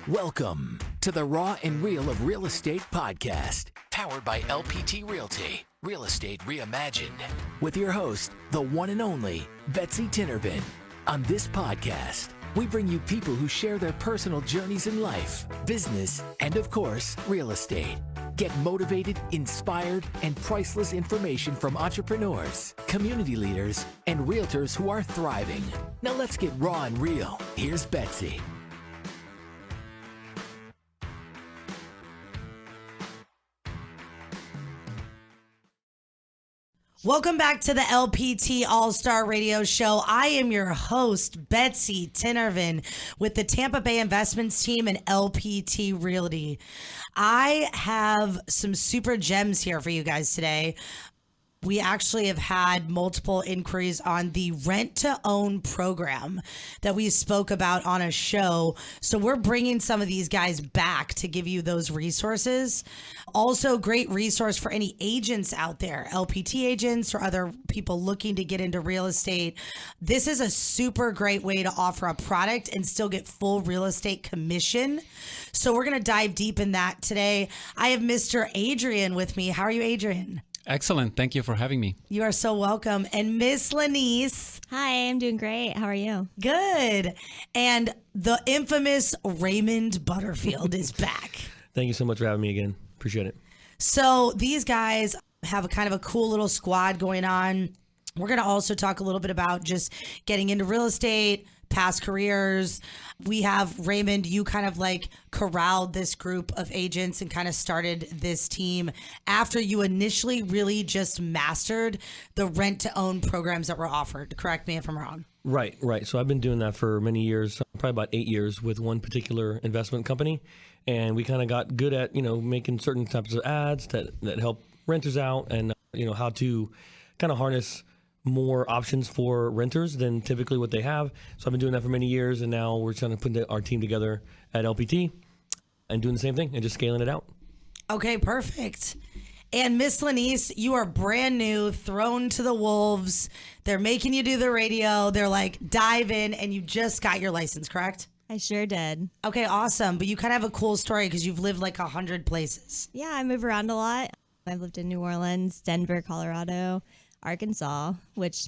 Welcome to the Raw and Real of Real Estate podcast, powered by LPT Realty, Real Estate Reimagined, with your host, the one and only Betsy Tinnervin. On this podcast, we bring you people who share their personal journeys in life, business, and of course, real estate. Get motivated, inspired, and priceless information from entrepreneurs, community leaders, and realtors who are thriving. Now let's get raw and real. Here's Betsy. Welcome back to the LPT All-Star Radio Show. I am your host, Betsy Tinnervin, with the Tampa Bay Investments Team and LPT Realty. I have some super gems here for you guys today. We actually have had multiple inquiries on the rent-to-own program that we spoke about on a show. So we're bringing some of these guys back to give you those resources. Also, great resource for any agents out there, LPT agents or other people looking to get into real estate. This is a super great way to offer a product and still get full real estate commission. So we're going to dive deep in that today. I have Mr. Adrian with me. How are you, Adrian? Excellent. Thank you for having me. You are so welcome. And Miss Lanice. Hi, I'm doing great. How are you? Good. And the infamous Raymond Butterfield is back. Thank you so much for having me again. Appreciate it. So these guys have a kind of a cool little squad going on. We're going to also talk a little bit about just getting into real estate, past careers. We have Raymond, you kind of like corralled this group of agents and kind of started this team after you initially really just mastered the rent to own programs that were offered. Correct me if I'm wrong. Right. So I've been doing that for many years, probably about 8 years with one particular investment company. And we kind of got good at, making certain types of ads that help renters out and, how to kind of harness more options for renters than typically what they have. So I've been doing that for many years, and now we're trying to put our team together at LPT and doing the same thing and just scaling it out. Okay, perfect. And Miss Lanice, you are brand new, thrown to the wolves. They're making you do the radio. They're like, dive in, and you just got your license, correct? I sure did. Okay, awesome. But you kind of have a cool story because you've lived like 100 places. Yeah, I move around a lot. I've lived in New Orleans, Denver, Colorado, Arkansas, which,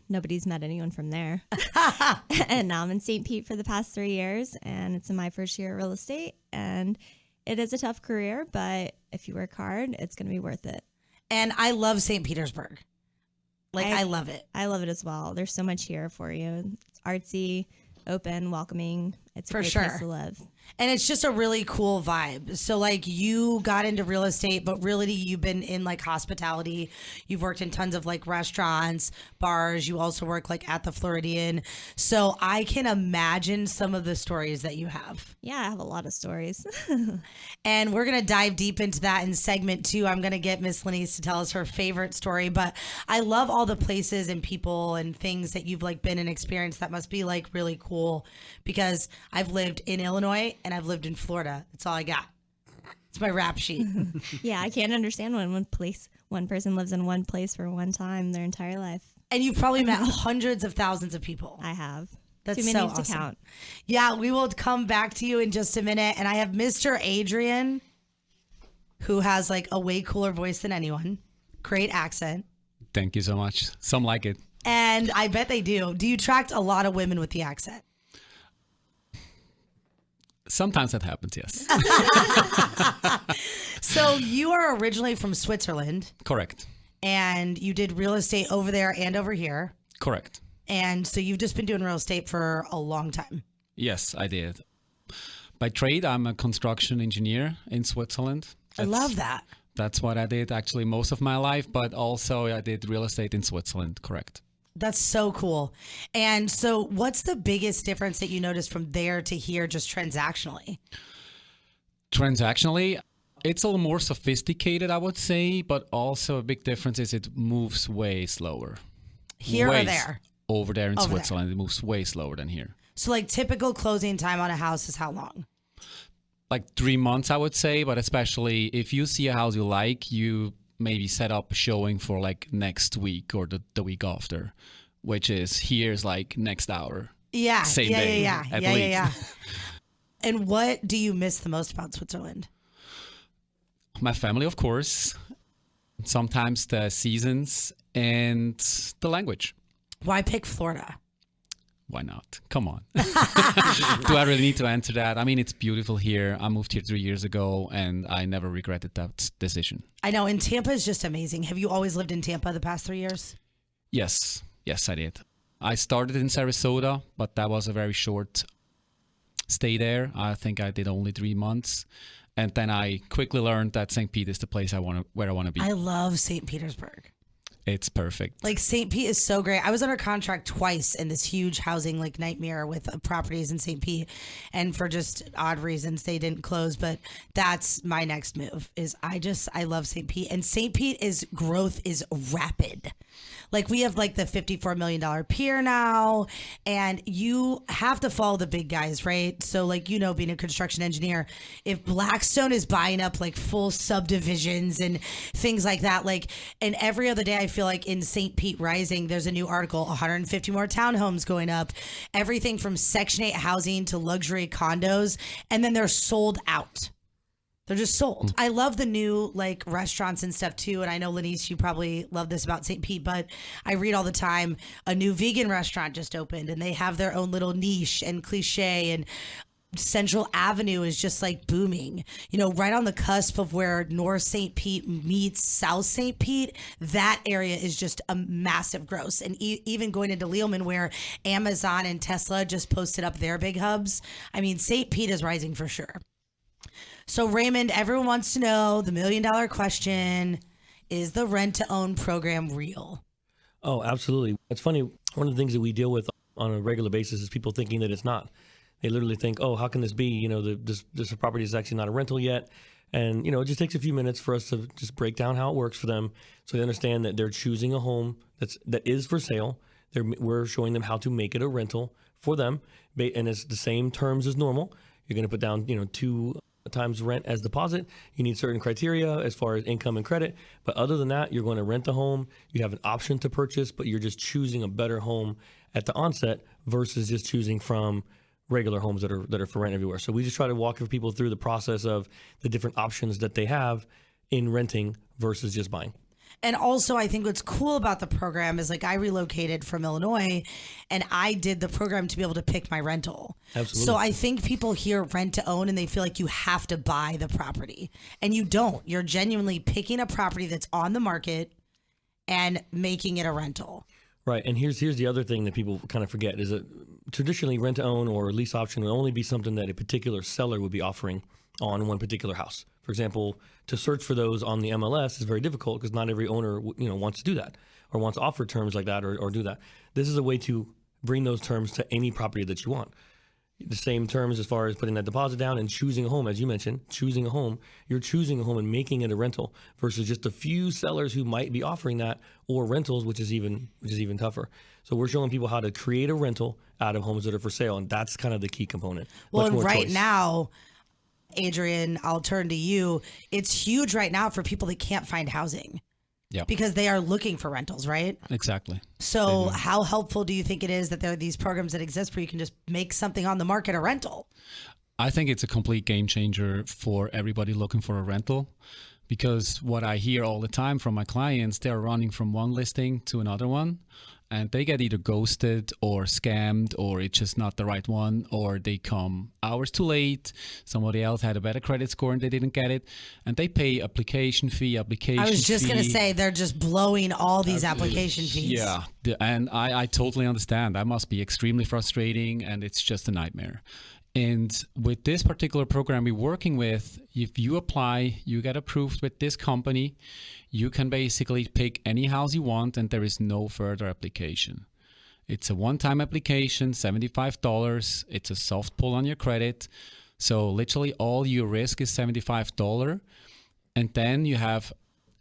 nobody's met anyone from there. And now I'm in St. Pete for the past 3 years, and it's in my first year of real estate. And it is a tough career, but if you work hard, it's going to be worth it. And I love St. Petersburg. I love it. I love it as well. There's so much here for you. It's artsy, open, welcoming. It's a great place to live. And it's just a really cool vibe. So you got into real estate, but really you've been in hospitality. You've worked in tons of restaurants, bars. You also work at the Floridian. So I can imagine some of the stories that you have. Yeah, I have a lot of stories. And we're going to dive deep into that in segment 2. I'm going to get Miss Lanice to tell us her favorite story, but I love all the places and people and things that you've been and experienced that must be really cool, because I've lived in Illinois and I've lived in Florida. That's all I got. It's my rap sheet. Yeah, I can't understand when one person lives in one place for one time their entire life. And you've probably met hundreds of thousands of people. I have. That's too many so to awesome. count. Yeah, we will come back to you in just a minute. And I have Mr. Adrian, who has a way cooler voice than anyone. Great accent. Thank you so much. Some like it. And I bet they do. Do you attract a lot of women with the accent? Sometimes that happens, yes. So you are originally from Switzerland. Correct. And you did real estate over there and over here. Correct. And so you've just been doing real estate for a long time. Yes, I did. By trade, I'm a construction engineer in Switzerland. I love that. That's what I did actually most of my life, but also I did real estate in Switzerland, correct. That's so cool. And so what's the biggest difference that you noticed from there to here just transactionally? Transactionally, it's a little more sophisticated, I would say, but also a big difference is it moves way slower. Here or there? Over there in Switzerland, it moves way slower than here. So typical closing time on a house is how long? 3 months, I would say, but especially if you see a house you like, you maybe set up a showing for next week or the week after, which is here's next hour. Yeah. Same day. At least. And what do you miss the most about Switzerland? My family, of course. Sometimes the seasons and the language. Why pick Florida? Why not? Come on. Do I really need to answer that? I mean, it's beautiful here. I moved here 3 years ago, and I never regretted that decision. I know, and Tampa is just amazing. Have you always lived in Tampa the past 3 years? Yes, I did. I started in Sarasota, but that was a very short stay there. I think I did only 3 months. And then I quickly learned that St. Pete is the place where I want to be. I love St. Petersburg. It's perfect. Like St. Pete is so great. I was under contract twice in this huge housing like nightmare with properties in St. Pete, and for just odd reasons they didn't close. But that's my next move. I love St. Pete, and St. Pete growth is rapid. Like we have like the $54 million pier now, and you have to follow the big guys, right? So like, being a construction engineer, if Blackstone is buying up like full subdivisions and things like that, like, and every other day I feel like in St. Pete Rising, there's a new article, 150 more townhomes going up, everything from Section 8 housing to luxury condos, and then they're sold out. They're just sold. I love the new like restaurants and stuff too. And I know, Lanice, you probably love this about St. Pete, but I read all the time a new vegan restaurant just opened and they have their own little niche and cliche, and Central Avenue is just like booming, right on the cusp of where North St. Pete meets South St. Pete. That area is just a massive growth. And even going into Leelman where Amazon and Tesla just posted up their big hubs. I mean, St. Pete is rising for sure. So Raymond, everyone wants to know the $1 million question: is the rent-to-own program real? Oh, absolutely. It's funny. One of the things that we deal with on a regular basis is people thinking that it's not. They literally think, oh, how can this be? This property is actually not a rental yet. And, it just takes a few minutes for us to just break down how it works for them so they understand that they're choosing a home that is for sale. We're showing them how to make it a rental for them. And it's the same terms as normal. You're going to put down, 2 times rent as deposit. You need certain criteria as far as income and credit. But other than that, you're going to rent the home. You have an option to purchase, but you're just choosing a better home at the onset versus just choosing from regular homes that are for rent everywhere. So we just try to walk people through the process of the different options that they have in renting versus just buying. And also, I think what's cool about the program is like I relocated from Illinois and I did the program to be able to pick my rental. Absolutely. So I think people hear rent to own and they feel like you have to buy the property, and you don't. You're genuinely picking a property that's on the market and making it a rental. Right. And here's the other thing that people kind of forget is that traditionally rent to own or lease option would only be something that a particular seller would be offering on one particular house. For example, to search for those on the MLS is very difficult because not every owner wants to do that or wants to offer terms like that or do that. This is a way to bring those terms to any property that you want. The same terms as far as putting that deposit down and choosing a home, as you mentioned, choosing a home. You're choosing a home and making it a rental versus just a few sellers who might be offering that, or rentals, which is even tougher. So we're showing people how to create a rental out of homes that are for sale, and that's kind of the key component. Well, and right now, Adrian, I'll turn to you. It's huge right now for people that can't find housing. Yeah. Because they are looking for rentals, right? Exactly. So how helpful do you think it is that there are these programs that exist where you can just make something on the market a rental? I think it's a complete game changer for everybody looking for a rental, because what I hear all the time from my clients, they're running from one listing to another one, and they get either ghosted or scammed, or it's just not the right one, or they come hours too late. Somebody else had a better credit score and they didn't get it, and they pay application fee. I was just going to say they're just blowing all these application fees. Yeah, and I totally understand. That must be extremely frustrating, and it's just a nightmare. And with this particular program we're working with, if you apply, you get approved with this company, you can basically pick any house you want and there is no further application. It's a one-time application, $75. It's a soft pull on your credit. So literally all your risk is $75. And then you have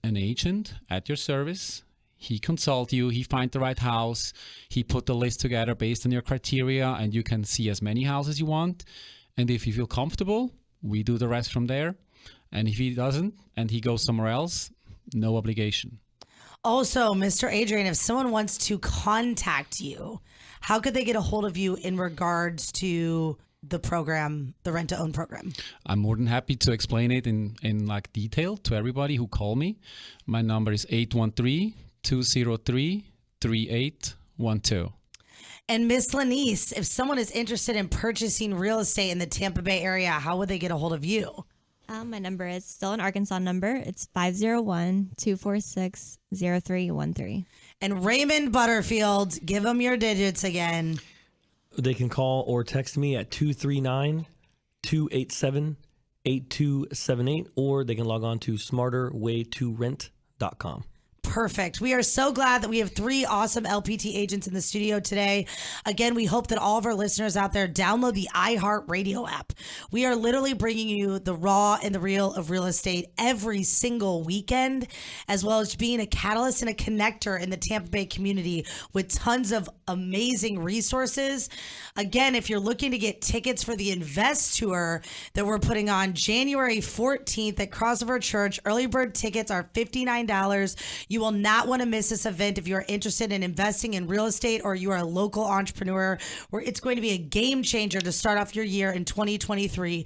an agent at your service. He consult you, he find the right house, he put the list together based on your criteria, and you can see as many houses you want. And if you feel comfortable, we do the rest from there. And if he doesn't and he goes somewhere else, no obligation. Also, Mr. Adrian, if someone wants to contact you, how could they get a hold of you in regards to the program, the rent to own program? I'm more than happy to explain it in like detail to everybody who call me. My number is 813-203-3812. And Miss Lanice, if someone is interested in purchasing real estate in the Tampa Bay area, how would they get a hold of you? My number is still an Arkansas number. It's 501-246-0313. And Raymond Butterfield, give them your digits again. They can call or text me at 239-287-8278, or they can log on to smarterwaytorent.com. Perfect. We are so glad that we have 3 awesome LPT agents in the studio today. Again, we hope that all of our listeners out there download the iHeartRadio app. We are literally bringing you the raw and the real of real estate every single weekend, as well as being a catalyst and a connector in the Tampa Bay community with tons of amazing resources. Again, if you're looking to get tickets for the Invest Tour that we're putting on January 14th at Crossover Church, early bird tickets are $59. You will not want to miss this event if you are interested in investing in real estate or you are a local entrepreneur, where it's going to be a game changer to start off your year in 2023.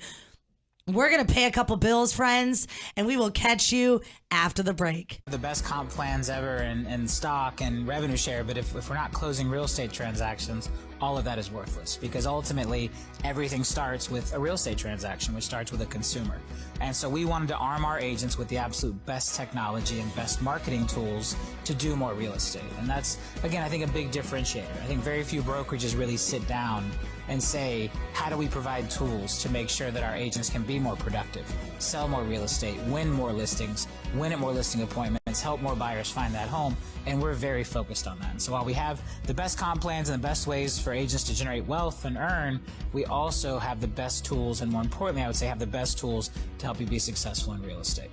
We're going to pay a couple bills, friends, and we will catch you after the break. The best comp plans ever in stock and revenue share, but if we're not closing real estate transactions, all of that is worthless, because ultimately everything starts with a real estate transaction, which starts with a consumer. And so we wanted to arm our agents with the absolute best technology and best marketing tools to do more real estate. And that's, again, I think a big differentiator. I think very few brokerages really sit down and say, how do we provide tools to make sure that our agents can be more productive, sell more real estate, win more listings, win at more listing appointments, help more buyers find that home. And we're very focused on that. And so while we have the best comp plans and the best ways for agents to generate wealth and earn, we also have the best tools, and more importantly, I would say have the best tools to help you be successful in real estate.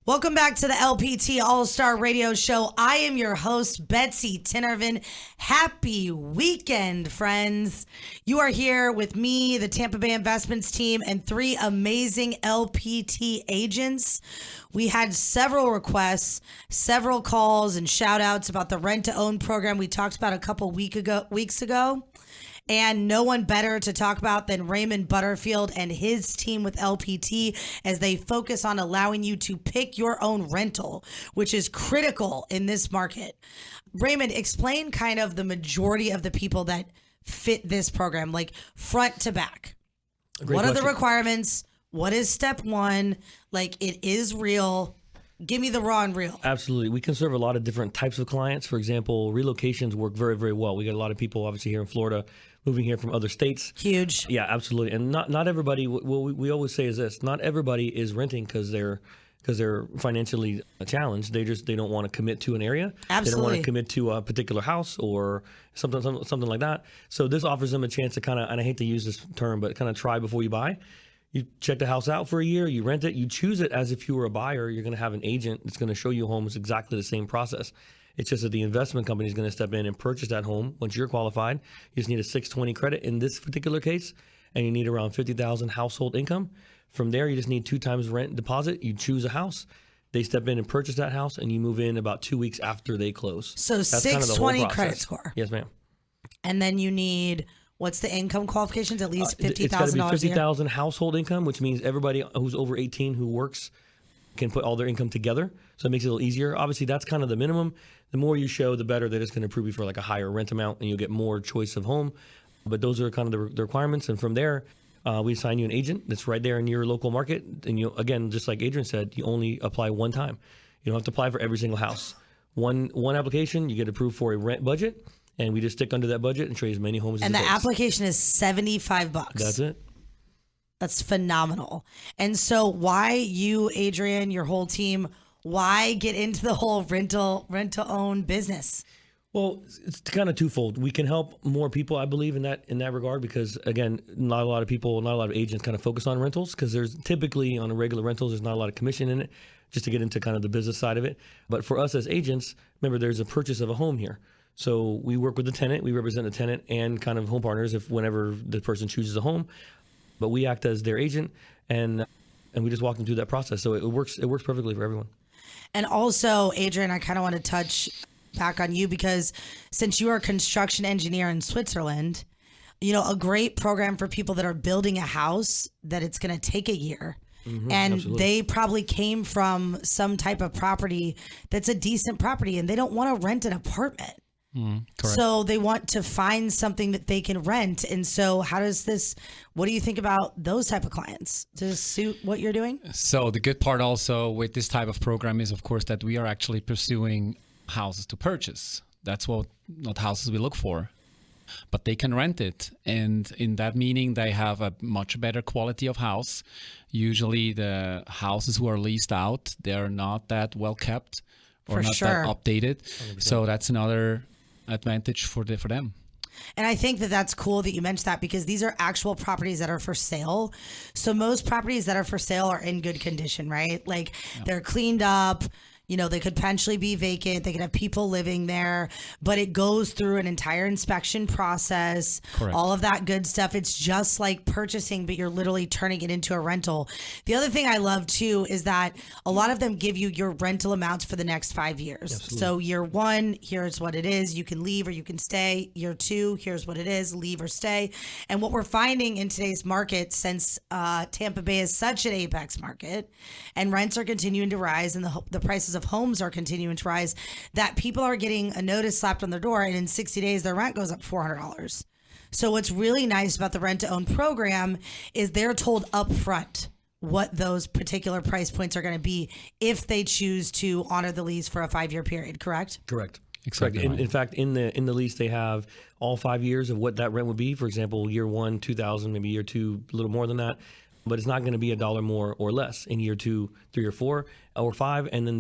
Welcome back to the LPT All-Star Radio Show. I am your host, Betsy Tinervin. Happy weekend, friends. You are here with me, the Tampa Bay Investments team, and 3 amazing LPT agents. We had several requests, several calls, and shout-outs about the rent-to-own program we talked about a couple weeks ago. And no one better to talk about than Raymond Butterfield and his team with LPT, as they focus on allowing you to pick your own rental, which is critical in this market. Raymond, explain kind of the majority of the people that fit this program, like front to back. What are the requirements? What is step 1? Like, it is real. Give me the raw and real. Absolutely. We can serve a lot of different types of clients. For example, relocations work very, very well. We got a lot of people, obviously, here in Florida moving here from other states. Huge. Yeah, absolutely. And not everybody, what we always say is this, not everybody is renting because they're financially challenged. They don't want to commit to an area. Absolutely. They don't want to commit to a particular house or something like that. So this offers them a chance to kind of, and I hate to use this term, but kind of try before you buy. You check the house out for a year, you rent it, you choose it as if you were a buyer. You're going to have an agent that's going to show you homes, exactly the same process. It's just that the investment company is going to step in and purchase that home. Once you're qualified, you just need a 620 credit in this particular case, and you need around $50,000 household income. From there, you just need 2 times rent deposit. You choose a house. They step in and purchase that house, and you move in about 2 weeks after they close. So that's 620 kind of credit score. Yes, ma'am. And then you need, what's the income qualifications? At least $50,000 It's got to be $50,000 $50,000 household income, which means everybody who's over 18 who works can put all their income together. So it makes it a little easier. Obviously, that's kind of the minimum. The more you show, the better. That it's going to approve you for like a higher rent amount, and you'll get more choice of home. But those are kind of the requirements. And from there, we assign you an agent that's right there in your local market. And you, again, just like Adrian said, you only apply one time. You don't have to apply for every single house. One application, you get approved for a rent budget, and we just stick under that budget and show you as many homes as And it the takes. application is $75. That's it. That's phenomenal. And so why you, Adrian, your whole team, why get into the whole rent-to-own business? Well, it's kind of twofold. We can help more people, I believe, in that regard, because again, not a lot of agents kind of focus on rentals, because there's typically on a regular rentals, there's not a lot of commission in it, just to get into kind of the business side of it. But for us as agents, remember, there's a purchase of a home here. So we work with the tenant, we represent the tenant and kind of home partners whenever the person chooses a home, but we act as their agent and we just walk them through that process. So it works perfectly for everyone. And also, Adrian, I kind of want to touch back on you, because since you are a construction engineer in Switzerland, a great program for people that are building a house that it's going to take a year. And absolutely. they probably came from some type of property that's a decent property and they don't want to rent an apartment. Correct. So they want to find something that they can rent. And so what do you think about those type of clients? Does this suit what you're doing? So the good part also with this type of program is, of course, that we are actually pursuing houses to purchase. That's not houses we look for, but they can rent it. And in that meaning, they have a much better quality of house. Usually the houses who are leased out, they're not that well kept or For not sure. that updated. 100%. So that's another advantage for them. And I think that that's cool that you mentioned that because these are actual properties that are for sale. So most properties that are for sale are in good condition, right? Like they're cleaned up. They could potentially be vacant. They could have people living there, but it goes through an entire inspection process, Correct. all of that good stuff. It's just like purchasing, but you're literally turning it into a rental. The other thing I love too is that a lot of them give you your rental amounts for the next 5 years. Absolutely. So year 1, here's what it is. You can leave or you can stay. Year 2, here's what it is. Leave or stay. And what we're finding in today's market, since Tampa Bay is such an apex market and rents are continuing to rise and the prices of homes are continuing to rise, that people are getting a notice slapped on their door and in 60 days their rent goes up $400. So what's really nice about the rent to own program is they're told up front what those particular price points are going to be if they choose to honor the lease for a 5-year period, correct? Correct. Exactly. In fact, in the lease, they have all 5 years of what that rent would be. For example, year 1, 2,000, maybe year 2, a little more than that. But it's not going to be $1 more or less in year 2, 3, or 4, or 5. And then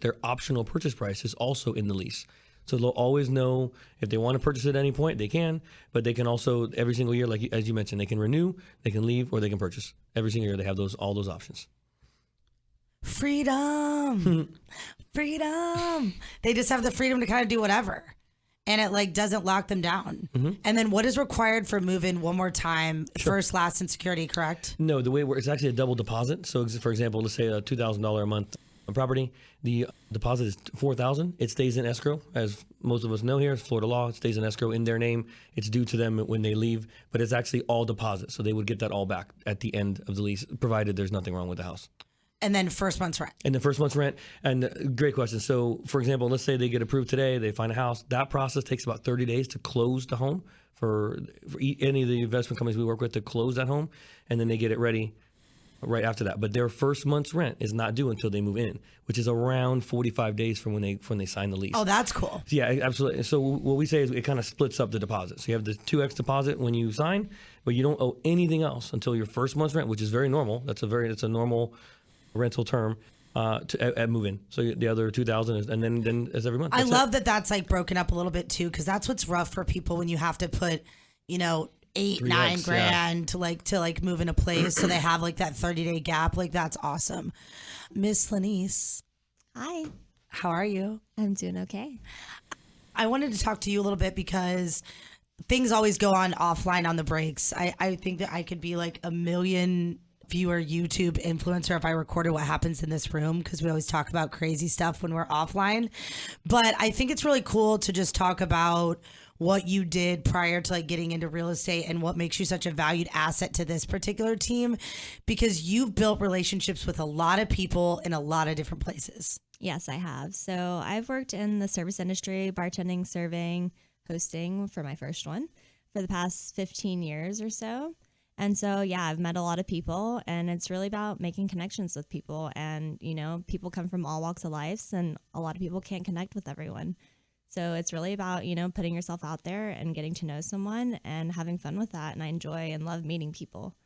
their optional purchase price is also in the lease. So they'll always know if they want to purchase at any point, they can. But they can also, every single year, like as you mentioned, they can renew, they can leave, or they can purchase. Every single year, they have all those options. Freedom. Freedom. They just have the freedom to kind of do whatever. And it doesn't lock them down. Mm-hmm. And then what is required for move-in one more time? Sure. First, last, and security, correct? No, the way it works, it's actually a double deposit. So for example, let's say a $2,000 a month property, the deposit is $4,000. It stays in escrow, as most of us know here. It's Florida law. It stays in escrow in their name. It's due to them when they leave, but it's actually all deposit. So they would get that all back at the end of the lease, provided there's nothing wrong with the house. And then first month's rent. And the first month's rent. And great question. So, for example, let's say they get approved today, they find a house. That process takes about 30 days to close the home for any of the investment companies we work with to close that home. And then they get it ready right after that. But their first month's rent is not due until they move in, which is around 45 days from when they sign the lease. Oh, that's cool. Yeah, absolutely. So what we say is it kind of splits up the deposit. So you have the 2x deposit when you sign, but you don't owe anything else until your first month's rent, which is very normal. That's a normal rental term at move-in. So the other 2,000 is, and then as every month. I love that that's broken up a little bit too, because that's what's rough for people when you have to put, 8-9 grand to move in a place. So they have that 30-day gap. That's awesome. Miss Lanice. Hi. How are you? I'm doing okay. I wanted to talk to you a little bit because things always go on offline on the breaks. I think that I could be a million viewer YouTube influencer if I recorded what happens in this room, because we always talk about crazy stuff when we're offline. But I think it's really cool to just talk about what you did prior to getting into real estate and what makes you such a valued asset to this particular team, because you've built relationships with a lot of people in a lot of different places. Yes, I have. So I've worked in the service industry, bartending, serving, hosting for my first one for the past 15 years or so. And so, yeah, I've met a lot of people, and it's really about making connections with people. And, people come from all walks of life, and a lot of people can't connect with everyone. So it's really about, putting yourself out there and getting to know someone and having fun with that. And I enjoy and love meeting people.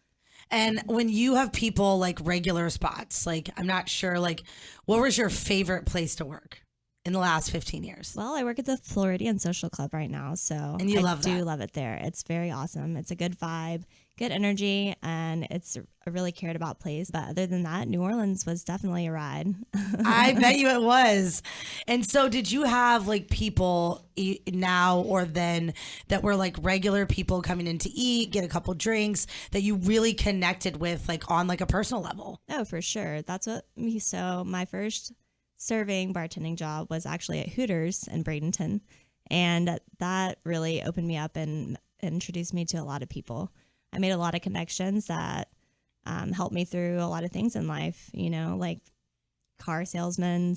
And when you have people regular spots, I'm not sure, what was your favorite place to work in the last 15 years? Well, I work at the Floridian Social Club right now. So and you I love do love it there. It's very awesome. It's a good vibe, good energy, and it's a really cared about place. But other than that, New Orleans was definitely a ride. I bet you it was. And so did you have people now or then that were regular people coming in to eat, get a couple drinks that you really connected with on a personal level? Oh, for sure. So my first serving bartending job was actually at Hooters in Bradenton. And that really opened me up and introduced me to a lot of people. I made a lot of connections that helped me through a lot of things in life, like car salesmen,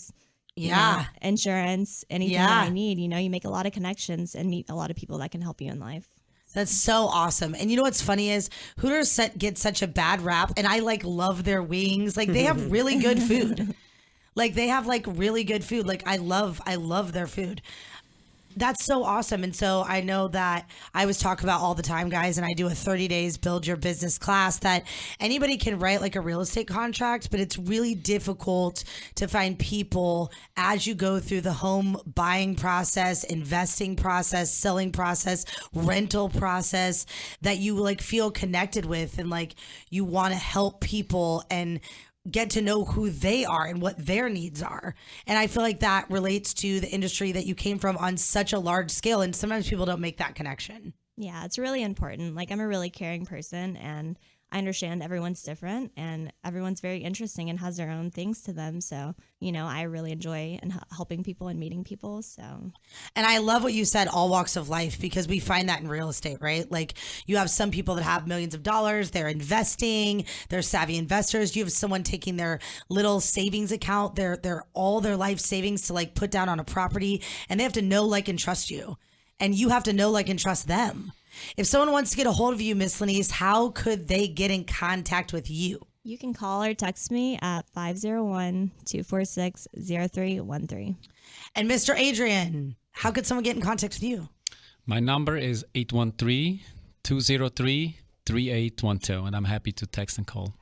insurance, anything that I need. You make a lot of connections and meet a lot of people that can help you in life. That's so awesome. And you know what's funny is Hooters gets such a bad rap, and I love their wings. Like, they have really good food. Like, they have really good food. Like, I love their food. That's so awesome. And so I know that I was talking about all the time, guys, and I do a 30 days build your business class that anybody can write a real estate contract, but it's really difficult to find people as you go through the home buying process, investing process, selling process, rental process that you feel connected with, and you want to help people and get to know who they are and what their needs are. And I feel like that relates to the industry that you came from on such a large scale. And sometimes people don't make that connection. Yeah, it's really important. I'm a really caring person, and I understand everyone's different and everyone's very interesting and has their own things to them. So, I really enjoy helping people and meeting people. So, and I love what you said, all walks of life, because we find that in real estate, right? You have some people that have millions of dollars, they're investing, they're savvy investors. You have someone taking their little savings account, their all their life savings to put down on a property, and they have to know, and trust you. And you have to know, and trust them. If someone wants to get a hold of you, Miss Lenise, how could they get in contact with you? You can call or text me at 501-246-0313. And Mr. Adrian, how could someone get in contact with you? My number is 813-203-3812, and I'm happy to text and call.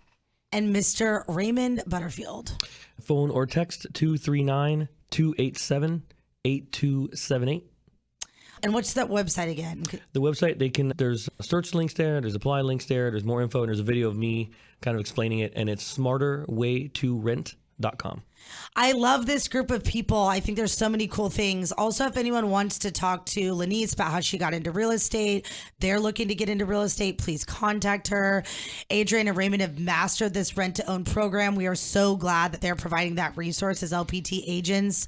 And Mr. Raymond Butterfield. Phone or text 239-287-8278. And what's that website again? The website, there's search links there, there's apply links there, there's more info, and there's a video of me kind of explaining it, and it's smarterwaytorent.com. I love this group of people. I think there's so many cool things. Also, if anyone wants to talk to Lenise about how she got into real estate, they're looking to get into real estate, please contact her. Adrian and Raymond have mastered this rent-to-own program. We are so glad that they're providing that resource as LPT agents.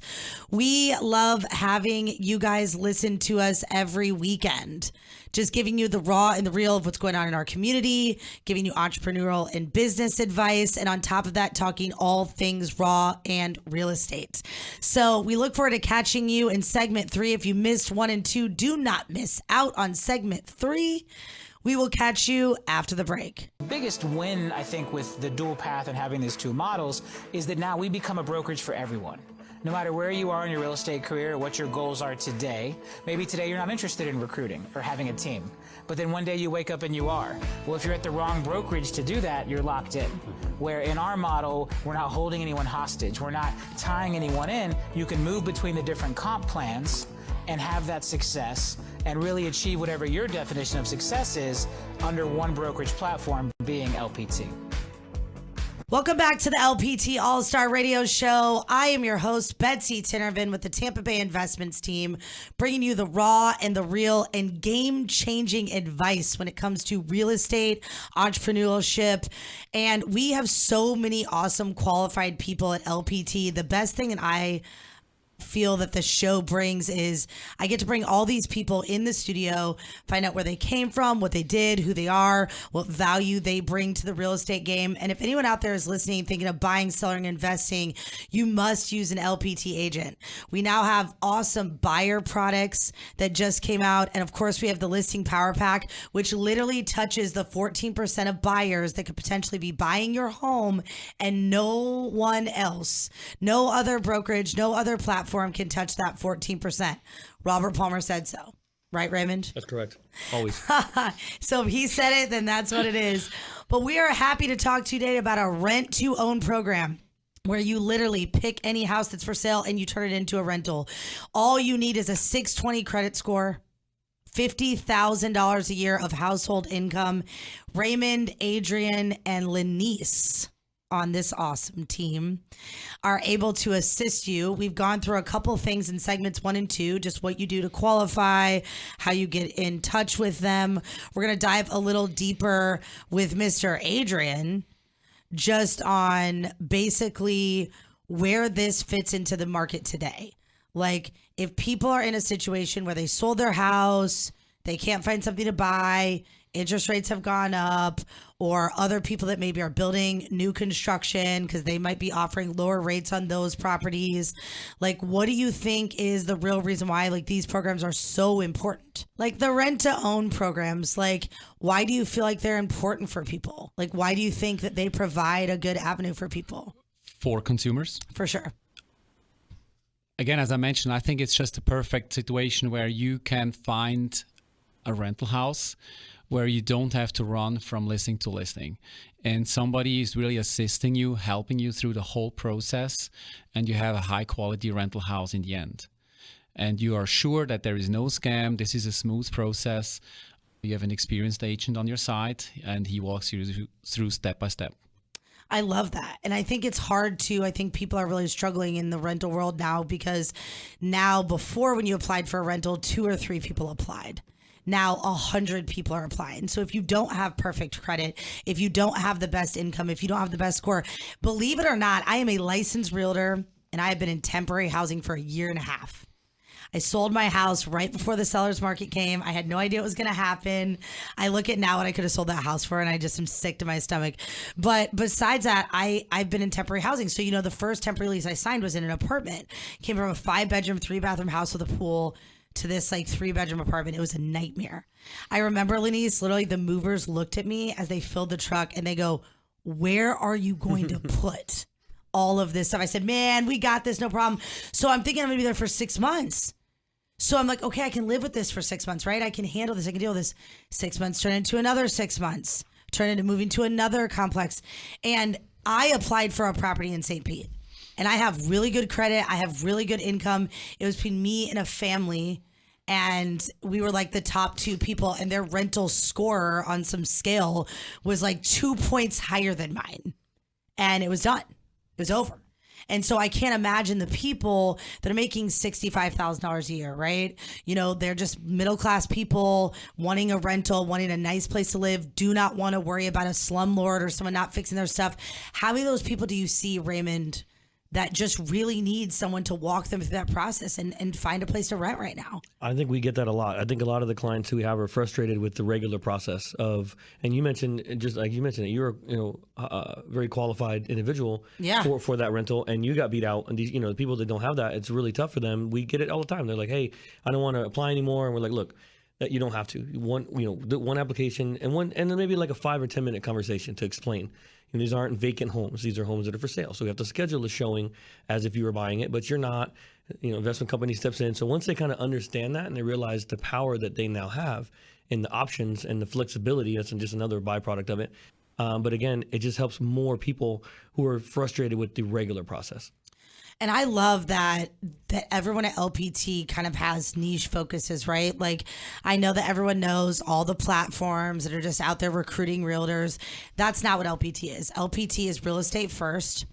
We love having you guys listen to us every weekend, just giving you the raw and the real of what's going on in our community, giving you entrepreneurial and business advice, and on top of that, talking all things raw and real estate. So we look forward to catching you in segment 3. If you missed 1 and 2, do not miss out on segment 3. We will catch you after the break. The biggest win, I think, with the dual path and having these two models is that now we become a brokerage for everyone. No matter where you are in your real estate career or what your goals are today, maybe today you're not interested in recruiting or having a team, but then one day you wake up and you are. Well, if you're at the wrong brokerage to do that, you're locked in. Where in our model, we're not holding anyone hostage. We're not tying anyone in. You can move between the different comp plans and have that success and really achieve whatever your definition of success is under one brokerage platform, being LPT. Welcome back to the LPT All-Star Radio Show. I am your host, Betsy Tinervin, with the Tampa Bay Investments team, bringing you the raw and the real and game-changing advice when it comes to real estate, entrepreneurship, and we have so many awesome qualified people at LPT. The best thing that I feel that the show brings is I get to bring all these people in the studio, find out where they came from, what they did, who they are, what value they bring to the real estate game. And if anyone out there is listening, thinking of buying, selling, investing, you must use an LPT agent. We now have awesome buyer products that just came out. And of course, we have the listing power pack, which literally touches the 14% of buyers that could potentially be buying your home, and no one else, no other brokerage, no other platform can touch that 14%. Robert Palmer said so. Right, Raymond? That's correct. Always. So if he said it, then that's what it is. But we are happy to talk to you today about a rent-to-own program where you literally pick any house that's for sale and you turn it into a rental. All you need is a 620 credit score, $50,000 a year of household income. Raymond, Adrian, and Lenise on this awesome team are able to assist you. We've gone through a couple things in segments 1 and 2, just what you do to qualify, how you get in touch with them. We're going to dive a little deeper with Mr. Adrian just on basically where this fits into the market today. Like, if people are in a situation where they sold their house, they can't find something to buy, interest rates have gone up, or other people that maybe are building new construction because they might be offering lower rates on those properties. Like, what do you think is the real reason why like these programs are so important? Like the rent to own programs, like why do you feel like they're important for people? Like, why do you think that they provide a good avenue for people? For consumers? For sure. Again, as I mentioned, I think it's just a perfect situation where you can find a rental house where you don't have to run from listing to listing, and somebody is really assisting you, helping you through the whole process, and you have a high quality rental house in the end. And you are sure that there is no scam. This is a smooth process. You have an experienced agent on your side, and he walks you through step by step. I love that. And I think it's hard to, I think people are really struggling in the rental world now, because now before when you applied for a rental, 2 or 3 people applied. Now 100 people are applying. So if you don't have perfect credit, if you don't have the best income, if you don't have the best score, believe it or not, I am a licensed realtor and I have been in temporary housing for 1.5 years. I sold my house right before the seller's market came. I had no idea it was going to happen. I look at now what I could have sold that house for, and I just am sick to my stomach. But besides that, I've been in temporary housing. So, the first temporary lease I signed was in an apartment. Came from a 5-bedroom, 3-bathroom house with a pool to this 3-bedroom apartment. It was a nightmare. I remember, Lenise, literally the movers looked at me as they filled the truck and they go, "Where are you going to put all of this stuff?" I said, "Man, we got this, no problem." So I'm thinking I'm going to be there for 6 months. So I'm like, okay, I can live with this for 6 months, right? I can handle this. I can deal with this. 6 months turn into another 6 months, turn into moving to another complex. And I applied for a property in St. Pete. And I have really good credit. I have really good income. It was between me and a family. And we were like the top 2 people. And their rental score on some scale was like 2 points higher than mine. And it was done. It was over. And so I can't imagine the people that are making $65,000 a year, right? They're just middle-class people wanting a rental, wanting a nice place to live, do not want to worry about a slumlord or someone not fixing their stuff. How many of those people do you see, Raymond, that just really need someone to walk them through that process and find a place to rent right now? I think we get that a lot. I think a lot of the clients who we have are frustrated with the regular process of, and you mentioned, just like you mentioned, that you're a very qualified individual for that rental, and you got beat out. And these, the people that don't have that, it's really tough for them. We get it all the time. They're like, "Hey, I don't want to apply anymore," and we're like, "Look, that you don't have to. One application and then maybe like a 5 or 10 minute conversation to explain. These aren't vacant homes. These are homes that are for sale. So we have to schedule a showing as if you were buying it, but you're not. Investment company steps in. So once they kind of understand that and they realize the power that they now have in the options and the flexibility, that's just another byproduct of it. But again, it just helps more people who are frustrated with the regular process. And I love that everyone at LPT kind of has niche focuses, right? Like, I know that everyone knows all the platforms that are just out there recruiting realtors. That's not what LPT is. LPT is real estate first.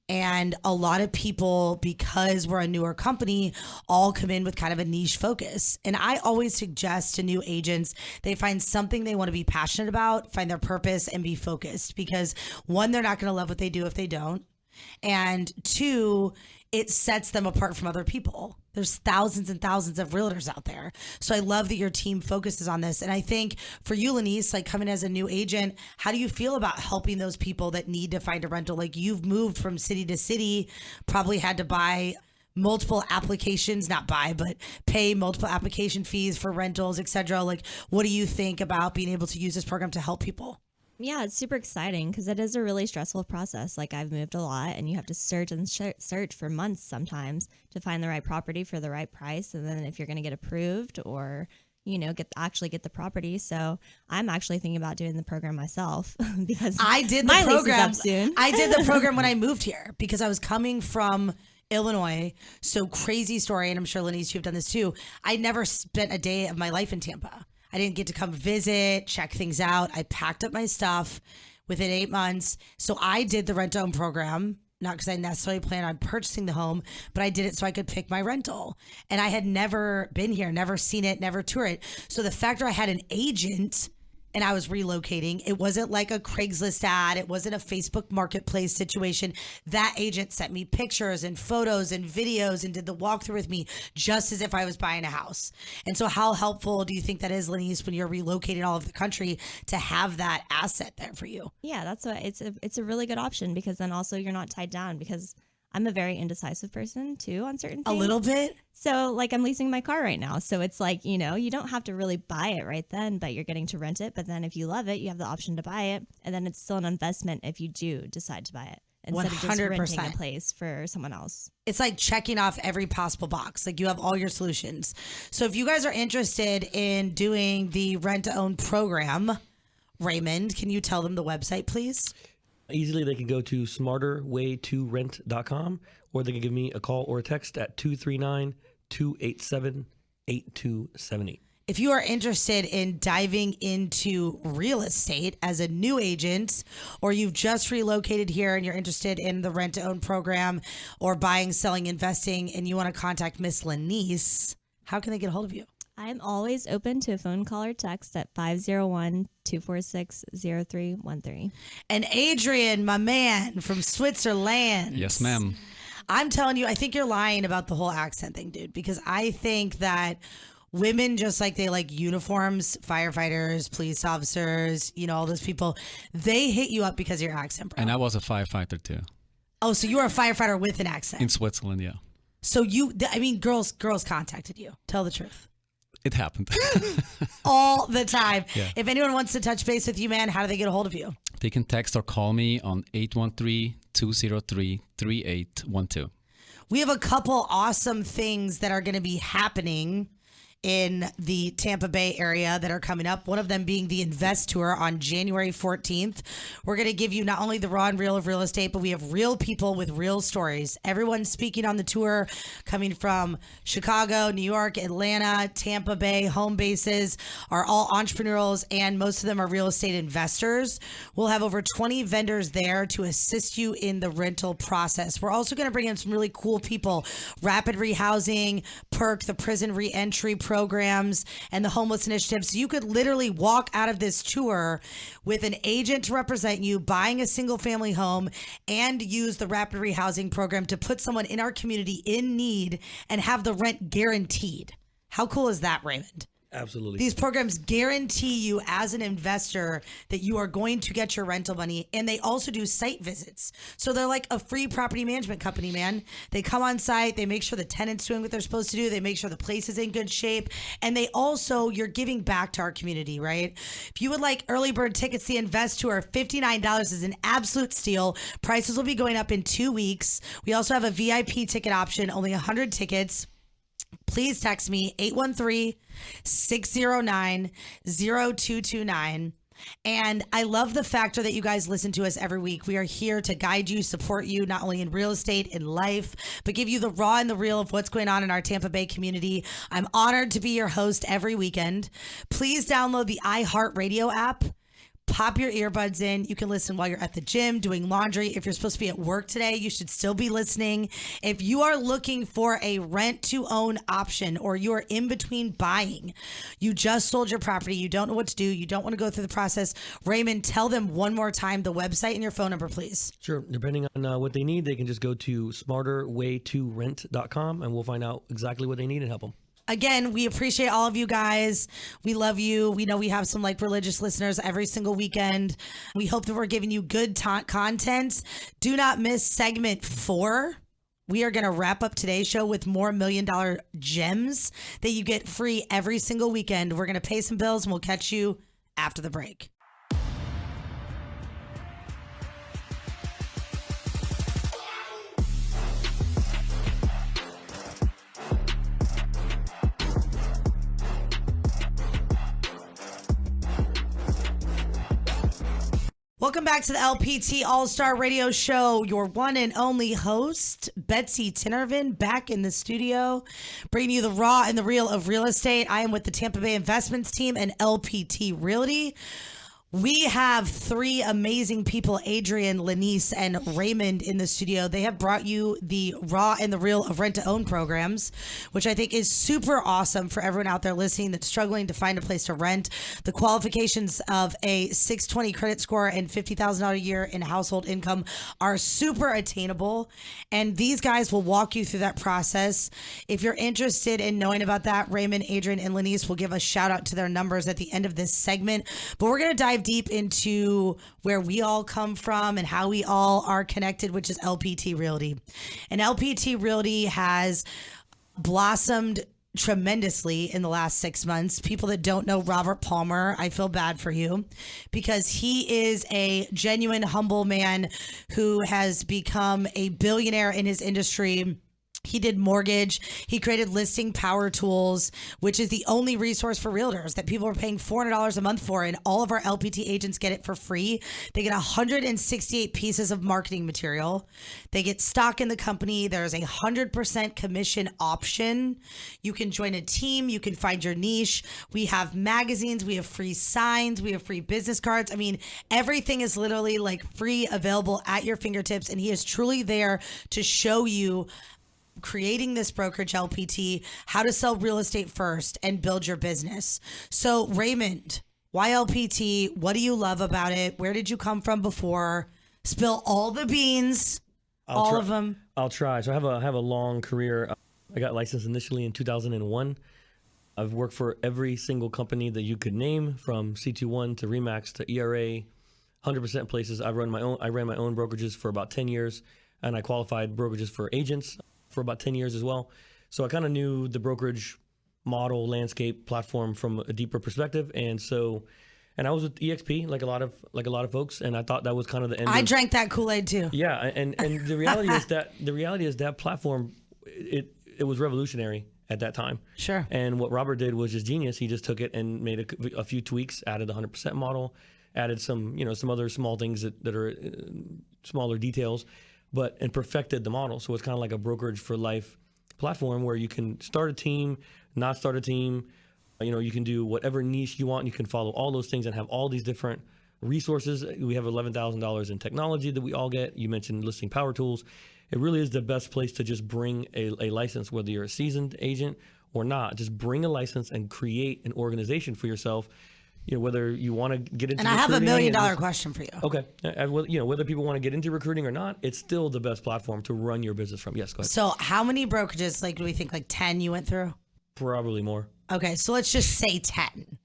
And a lot of people, because we're a newer company, all come in with kind of a niche focus. And I always suggest to new agents, they find something they want to be passionate about, find their purpose, and be focused. Because 1, they're not going to love what they do if they don't. And 2, it sets them apart from other people. There's thousands and thousands of realtors out there. So I love that your team focuses on this. And I think for you, Lenise, like coming as a new agent, how do you feel about helping those people that need to find a rental? Like, you've moved from city to city, probably had to buy multiple applications, not buy, but pay multiple application fees for rentals, etc. Like, what do you think about being able to use this program to help people? Yeah, it's super exciting because it is a really stressful process. Like, I've moved a lot and you have to search and search for months sometimes to find the right property for the right price. And then if you're going to get approved or, get the property. So I'm actually thinking about doing the program myself because I did the my program. lease is up soon. I did the program when I moved here because I was coming from Illinois. So crazy story. And I'm sure, Lenise, you've done this too. I never spent a day of my life in Tampa. I didn't get to come visit, check things out. I packed up my stuff within 8 months. So I did the rent-to-own program, not because I necessarily planned on purchasing the home, but I did it so I could pick my rental. And I had never been here, never seen it, never toured it. So the fact that I had an agent and I was relocating. It wasn't like a Craigslist ad. It wasn't a Facebook marketplace situation. That agent sent me pictures and photos and videos and did the walkthrough with me just as if I was buying a house. And so how helpful do you think that is, Lenise, when you're relocating all over the country to have that asset there for you? Yeah, that's what it's a really good option, because then also you're not tied down, because I'm a very indecisive person too on certain things. A little bit? So like I'm leasing my car right now. So it's like, you don't have to really buy it right then, but you're getting to rent it. But then if you love it, you have the option to buy it. And then it's still an investment if you do decide to buy it, instead 100%. Of just renting a place for someone else. It's like checking off every possible box. Like you have all your solutions. So if you guys are interested in doing the rent-to-own program, Raymond, can you tell them the website, please? Easily, they can go to smarterway2rent.com, or they can give me a call or a text at 239-287-8278. If you are interested in diving into real estate as a new agent, or you've just relocated here and you're interested in the rent-to-own program or buying, selling, investing, and you want to contact Miss Lenise, how can they get a hold of you? I'm always open to a phone call or text at 501-246-0313. And Adrian, my man from Switzerland. Yes, ma'am. I'm telling you, I think you're lying about the whole accent thing, dude, because I think that women, just like they like uniforms, firefighters, police officers, all those people, they hit you up because of your accent, bro. And I was a firefighter too. Oh, so you were a firefighter with an accent? In Switzerland, yeah. So girls contacted you. Tell the truth. It happened. All the time. Yeah. If anyone wants to touch base with you, man, how do they get a hold of you? They can text or call me on 813-203-3812. We have a couple awesome things that are going to be happening in the Tampa Bay area that are coming up. One of them being the Invest Tour on January 14th. We're going to give you not only the raw and real of real estate, but we have real people with real stories. Everyone speaking on the tour coming from Chicago, New York, Atlanta, Tampa Bay. Home bases are all entrepreneurs, and most of them are real estate investors. We'll have over 20 vendors there to assist you in the rental process. We're also going to bring in some really cool people. Rapid Rehousing, PERC, the prison reentry programs, and the homeless initiative. So you could literally walk out of this tour with an agent to represent you, buying a single family home, and use the Rapid Rehousing program to put someone in our community in need and have the rent guaranteed. How cool is that, Raymond? Absolutely. These programs guarantee you as an investor that you are going to get your rental money, and they also do site visits. So they're like a free property management company, man. They come on site, they make sure the tenant's doing what they're supposed to do, they make sure the place is in good shape, and they also, you're giving back to our community, right? If you would like early bird tickets, the Invest Tour, $59 is an absolute steal. Prices will be going up in 2 weeks. We also have a VIP ticket option, only 100 tickets. Please text me 813-609-0229. And I love the factor that you guys listen to us every week. We are here to guide you, support you, not only in real estate, in life, but give you the raw and the real of what's going on in our Tampa Bay community. I'm honored to be your host every weekend. Please download the iHeartRadio app. Pop your earbuds in. You can listen while you're at the gym, doing laundry. If you're supposed to be at work today, you should still be listening. If you are looking for a rent-to-own option, or you're in between buying, you just sold your property, you don't know what to do, you don't want to go through the process, Raymond, tell them one more time the website and your phone number, please. Sure. Depending on what they need, they can just go to smarterway2rent.com, and we'll find out exactly what they need and help them. Again, we appreciate all of you guys. We love you. We know we have some religious listeners every single weekend. We hope that we're giving you good content. Do not miss segment 4. We are going to wrap up today's show with more $1 Million gems that you get free every single weekend. We're going to pay some bills, and we'll catch you after the break. Welcome back to the LPT All-Star Radio Show. Your one and only host, Betsy Tinervin, back in the studio, bringing you the raw and the real of real estate. I am with the Tampa Bay Investments team and LPT Realty. We have three amazing people, Adrian, Lanice, and Raymond in the studio. They have brought you the raw and the real of rent-to-own programs, which I think is super awesome for everyone out there listening that's struggling to find a place to rent. The qualifications of a 620 credit score and $50,000 a year in household income are super attainable, and these guys will walk you through that process. If you're interested in knowing about that, Raymond, Adrian, and Lanice will give a shout out to their numbers at the end of this segment, but we're going to dive deep into where we all come from and how we all are connected, which is LPT Realty. And LPT Realty has blossomed tremendously in the last 6 months. People that don't know Robert Palmer, I feel bad for you, because he is a genuine, humble man who has become a billionaire in his industry. He did mortgage. He created Listing Power Tools, which is the only resource for realtors that people are paying $400 a month for, and all of our LPT agents get it for free. They get 168 pieces of marketing material. They get stock in the company. There's a 100% commission option. You can join a team. You can find your niche. We have magazines. We have free signs. We have free business cards. I mean, everything is literally like free, available at your fingertips, and he is truly there to show you creating this brokerage LPT, how to sell real estate first and build your business. So Raymond, why LPT? What do you love about it? Where did you come from before? Spill all the beans, all of them. I'll try. So I have a long career. I got licensed initially in 2001. I've worked for every single company that you could name, from C21 to Remax to ERA, 100% places. I ran my own brokerages for about 10 years, and I qualified brokerages for agents for about 10 years as well. So I kind of knew the brokerage model, landscape, platform from a deeper perspective. And I was with EXP like a lot of folks, and I thought that was kind of the end. I drank that Kool-Aid too. Yeah, and the reality is that platform, it was revolutionary at that time. Sure. And what Robert did was just genius. He just took it and made a few tweaks, added the 100% model, added some other small things that are smaller details, and perfected the model. So it's kind of like a brokerage for life platform where you can start a team, not start a team. You can do whatever niche you want. You can follow all those things and have all these different resources. We have $11,000 in technology that we all get. You mentioned Listing Power Tools. It really is the best place to just bring a license, whether you're a seasoned agent or not. Just bring a license and create an organization for yourself. Whether you want to get into. And I have $1 million question for you. Okay. Whether people want to get into recruiting or not, it's still the best platform to run your business from. Yes, go ahead. So how many brokerages, do we think 10 you went through? Probably more. Okay. So let's just say 10.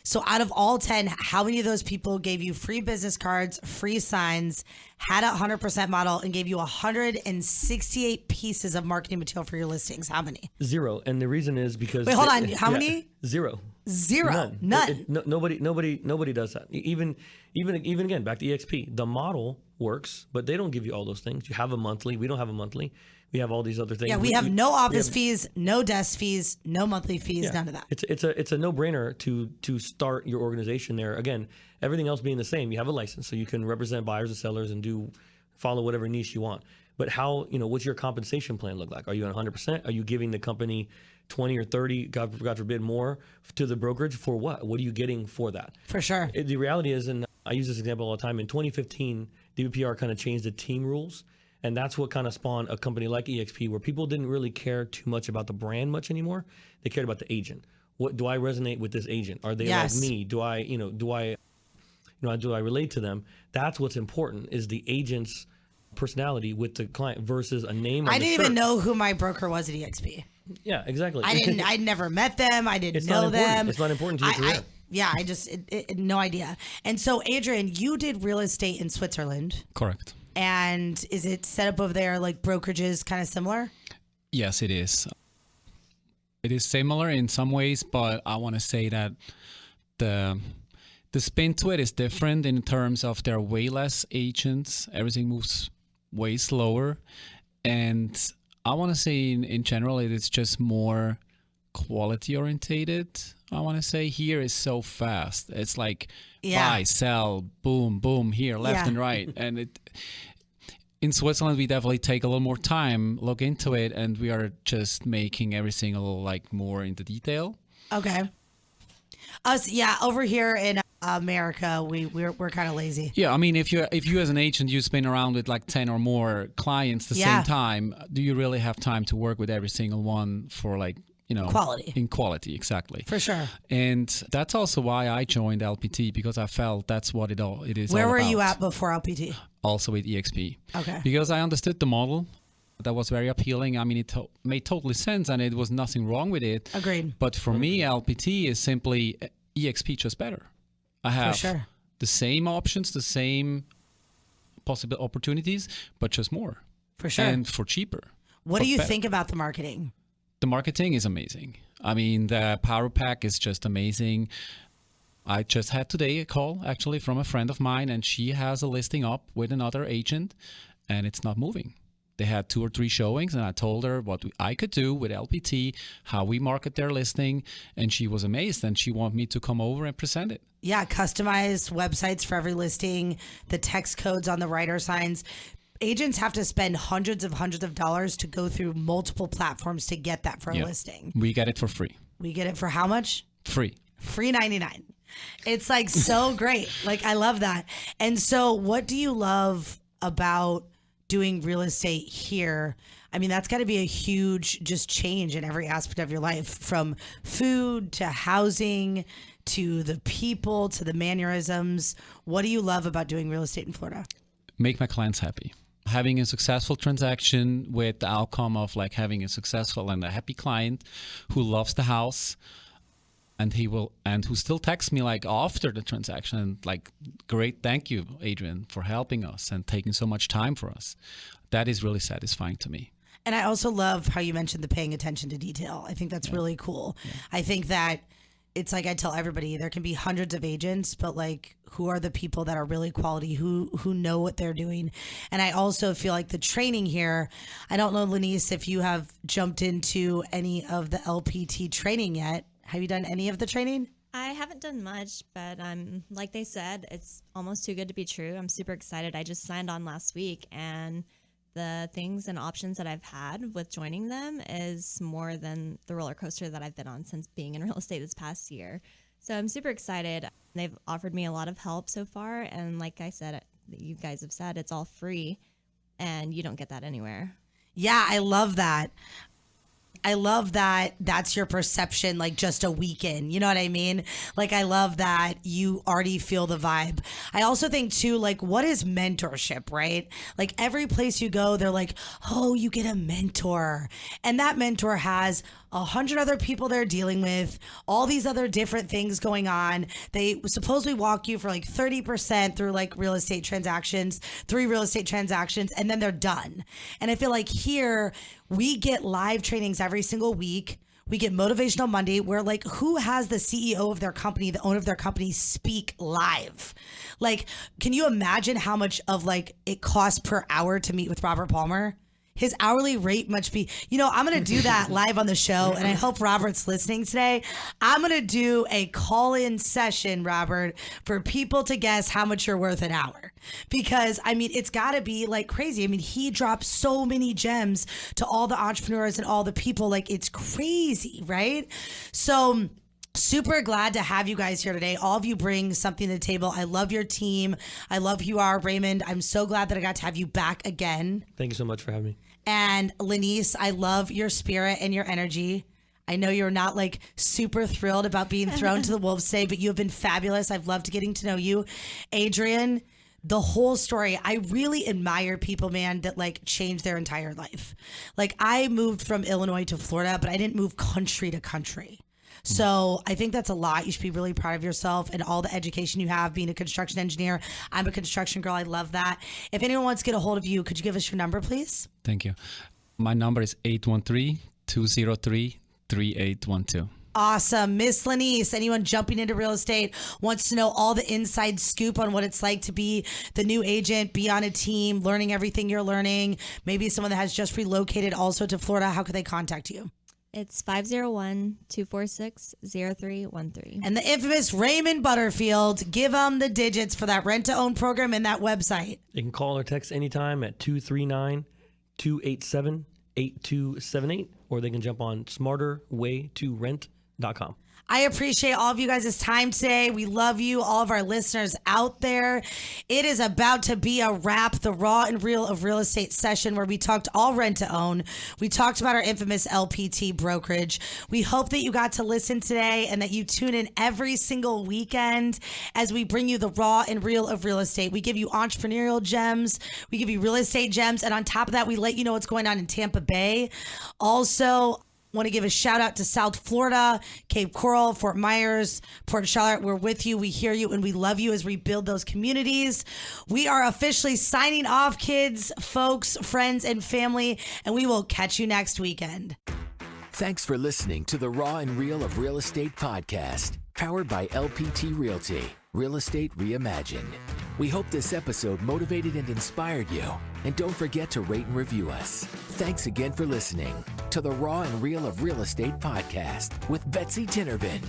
So out of all 10, how many of those people gave you free business cards, free signs, had a 100% model, and gave you 168 pieces of marketing material for your listings? How many? 0. And the reason is because... Wait, hold on. How many? 0. None. Nobody does that. Even again, back to EXP, the model works, but they don't give you all those things. You have a monthly. We don't have a monthly. We have all these other things. Yeah, we have no office fees, no desk fees, no monthly fees, none of that. It's a no-brainer to start your organization there. Again, everything else being the same. You have a license, so you can represent buyers and sellers and follow whatever niche you want. But what's your compensation plan look like? Are you on 100%? Are you giving the company 20 or 30, God forbid, more to the brokerage for what? What are you getting for that? For sure. The reality is, and I use this example all the time, in 2015, DBPR kind of changed the team rules. And that's what kind of spawned a company like EXP, where people didn't really care too much about the brand much anymore. They cared about the agent. What do I resonate with this agent? Are they like me? Do I relate to them? That's what's important, is the agent's personality with the client versus a name on I the didn't shirt. even know who my broker was at EXP. Yeah, exactly. I'd never met them. I didn't know them. It's not important to your career. I just no idea. And so, Adrian, you did real estate in Switzerland. Correct. And is it set up over there like brokerages, kind of similar? Yes, it is. It is similar in some ways, but I want to say that the spin to it is different in terms of there are way less agents. Everything moves way slower. And I want to say in general, it is just more quality orientated. I want to say here is so fast. It's like buy, sell, boom, boom, here, left and right. And in Switzerland, we definitely take a little more time, look into it, and we are just making everything a little more into detail. Okay. Over here in America, we're kind of lazy. Yeah, I mean, if you as an agent, you spin around with like 10 or more clients at the same time, do you really have time to work with every single one for like, quality? In quality, exactly. For sure. And that's also why I joined LPT, because I felt that's what it is. Where all were about. you at before LPT? Also with EXP. Okay. Because I understood the model. That was very appealing. I mean, it made totally sense, and it was nothing wrong with it. Agreed. But for me, LPT is simply EXP just better. I have the same options, the same possible opportunities, but just more. For sure. And for cheaper. What do you think about the marketing? The marketing is amazing. I mean, the Power Pack is just amazing. I just had today a call actually from a friend of mine, and she has a listing up with another agent, and it's not moving. They had 2 or 3 showings, and I told her what I could do with LPT, how we market their listing, and she was amazed, and she wanted me to come over and present it. Yeah, customized websites for every listing, the text codes on the writer signs. Agents have to spend hundreds of dollars to go through multiple platforms to get that for a listing. We get it for free. We get it for how much? Free. Free 99. It's like so great. Like, I love that. And so what do you love about doing real estate here? I mean, that's got to be a huge just change in every aspect of your life, from food to housing to the people to the mannerisms. What do you love about doing real estate in Florida? Make my clients happy. Having a successful transaction with the outcome of like having a successful and a happy client who loves the house, and who still texts me like after the transaction and like, great, thank you, Adrian, for helping us and taking so much time for us. That is really satisfying to me. And I also love how you mentioned the paying attention to detail. I think that's really cool. Yeah. I think that it's like I tell everybody, there can be hundreds of agents, but like, who are the people that are really quality, who know what they're doing? And I also feel like the training here, I don't know, Lenice, if you have jumped into any of the LPT training yet. Have you done any of the training? I haven't done much, but like they said, it's almost too good to be true. I'm super excited. I just signed on last week, and the things and options that I've had with joining them is more than the roller coaster that I've been on since being in real estate this past year. So I'm super excited. They've offered me a lot of help so far. And like I said, you guys have said, it's all free, and you don't get that anywhere. Yeah, I love that. I love that that's your perception, like just a weekend. You know what I mean? Like, I love that you already feel the vibe. I also think too, like, what is mentorship, right? Like, every place you go, they're like, oh, you get a mentor. And that mentor has 100 other people they're dealing with, all these other different things going on. They supposedly walk you for like 30% through like 3 real estate transactions, and then they're done. And I feel like here we get live trainings every single week. We get Motivational Monday, where like, who has the CEO of their company, the owner of their company, speak live? Like, can you imagine how much of like it costs per hour to meet with Robert Palmer? His hourly rate must be, I'm going to do that live on the show. And I hope Robert's listening today. I'm going to do a call-in session, Robert, for people to guess how much you're worth an hour. Because, I mean, it's got to be like crazy. I mean, he drops so many gems to all the entrepreneurs and all the people. Like, it's crazy, right? So super glad to have you guys here today. All of you bring something to the table. I love your team. I love who you are, Raymond. I'm so glad that I got to have you back again. Thank you so much for having me. And Lenice, I love your spirit and your energy. I know you're not like super thrilled about being thrown to the wolves today, but you have been fabulous. I've loved getting to know you. Adrian, the whole story. I really admire people, man, that like change their entire life. Like, I moved from Illinois to Florida, but I didn't move country to country. So I think that's a lot. You should be really proud of yourself and all the education you have being a construction engineer. I'm a construction girl. I love that. If anyone wants to get a hold of you, could you give us your number, please? Thank you. My number is 813-203-3812. Awesome. Miss Lenice, anyone jumping into real estate, wants to know all the inside scoop on what it's like to be the new agent, be on a team, learning everything you're learning, maybe someone that has just relocated also to Florida, how could they contact you? It's 501-246-0313. And the infamous Raymond Butterfield. Give them the digits for that rent-to-own program and that website. You can call or text anytime at 239-287-8278, or they can jump on smarterwaytorent.com. I appreciate all of you guys' time today. We love you, all of our listeners out there. It is about to be a wrap, the raw and real of real estate session where we talked all rent to own. We talked about our infamous LPT brokerage. We hope that you got to listen today and that you tune in every single weekend as we bring you the raw and real of real estate. We give you entrepreneurial gems. We give you real estate gems. And on top of that, we let you know what's going on in Tampa Bay. Also, want to give a shout out to South Florida, Cape Coral, Fort Myers, Port Charlotte. We're with you. We hear you and we love you as we build those communities. We are officially signing off, kids, folks, friends, and family, and we will catch you next weekend. Thanks for listening to the Raw and Real of Real Estate podcast, powered by LPT Realty, Real Estate Reimagined. We hope this episode motivated and inspired you. And don't forget to rate and review us. Thanks again for listening to the Raw and Real of Real Estate podcast with Betsy Tinnervin.